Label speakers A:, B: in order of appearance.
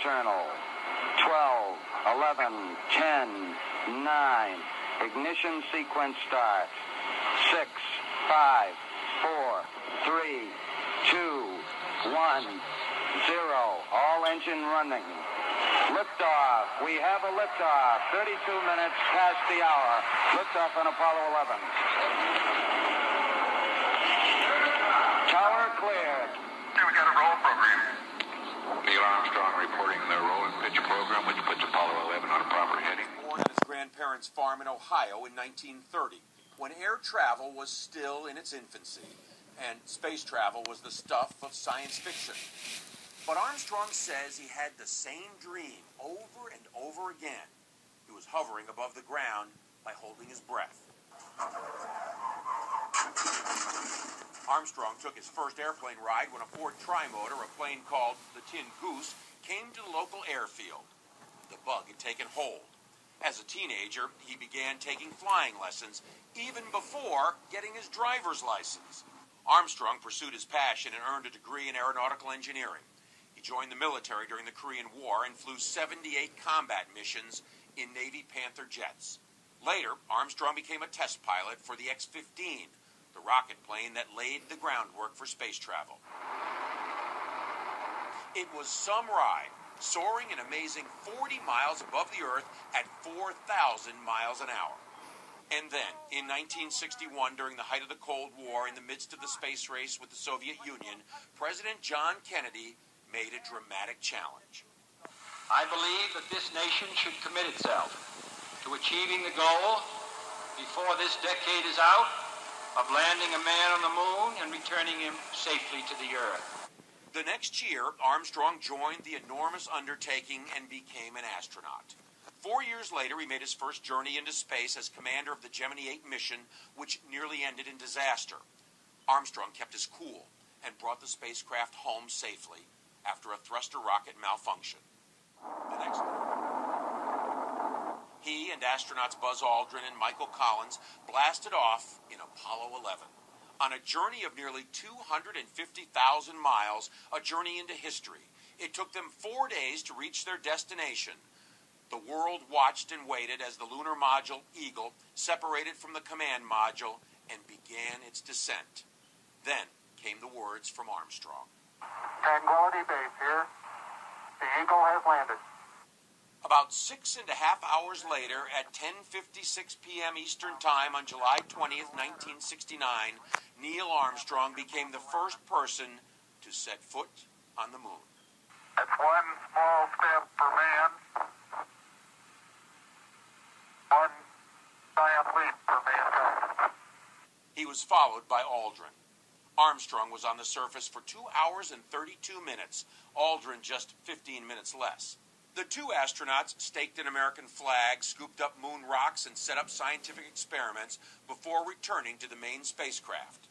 A: internal. 12, 11, 10, 9. Ignition sequence start. 6, 5, 4, 3, 2, 1, 0. All engine running. Liftoff. We have a liftoff. 32 minutes past the hour. Liftoff on Apollo 11. Tower cleared.
B: We got a roll program.
C: Neil Armstrong reporting the roll and pitch program, which puts Apollo 11 on a proper heading.
D: Born on his grandparents' farm in Ohio in 1930, when air travel was still in its infancy, and space travel was the stuff of science fiction. But Armstrong says he had the same dream over and over again. He was hovering above the ground by holding his breath. Armstrong took his first airplane ride when a Ford Trimotor, a plane called the Tin Goose, came to the local airfield. The bug had taken hold. As a teenager, he began taking flying lessons even before getting his driver's license. Armstrong pursued his passion and earned a degree in aeronautical engineering. He joined the military during the Korean War and flew 78 combat missions in Navy Panther jets. Later, Armstrong became a test pilot for the X-15, the rocket plane that laid the groundwork for space travel. It was some ride, soaring an amazing 40 miles above the Earth at 4,000 miles an hour. And then, in 1961, during the height of the Cold War, in the midst of the space race with the Soviet Union, President John Kennedy made a dramatic challenge.
E: I believe that this nation should commit itself to achieving the goal, before this decade is out, of landing a man on the moon and returning him safely to the Earth.
D: The next year, Armstrong joined the enormous undertaking and became an astronaut. 4 years later, he made his first journey into space as commander of the Gemini 8 mission, which nearly ended in disaster. Armstrong kept his cool and brought the spacecraft home safely after a thruster rocket malfunction. The next he and astronauts Buzz Aldrin and Michael Collins blasted off in Apollo 11 on a journey of nearly 250,000 miles, a journey into history. It took them 4 days to reach their destination. The world watched and waited as the lunar module, Eagle, separated from the command module and began its descent. Then came the words from Armstrong.
B: Tranquility Base here. The Eagle has landed.
D: About 6.5 hours later, at 10:56 p.m. Eastern Time on July 20th, 1969, Neil Armstrong became the first person to set foot on the moon.
B: That's one small step for man, one giant leap for mankind.
D: He was followed by Aldrin. Armstrong was on the surface for 2 hours and 32 minutes. Aldrin just 15 minutes less. The two astronauts staked an American flag, scooped up moon rocks, and set up scientific experiments before returning to the main spacecraft.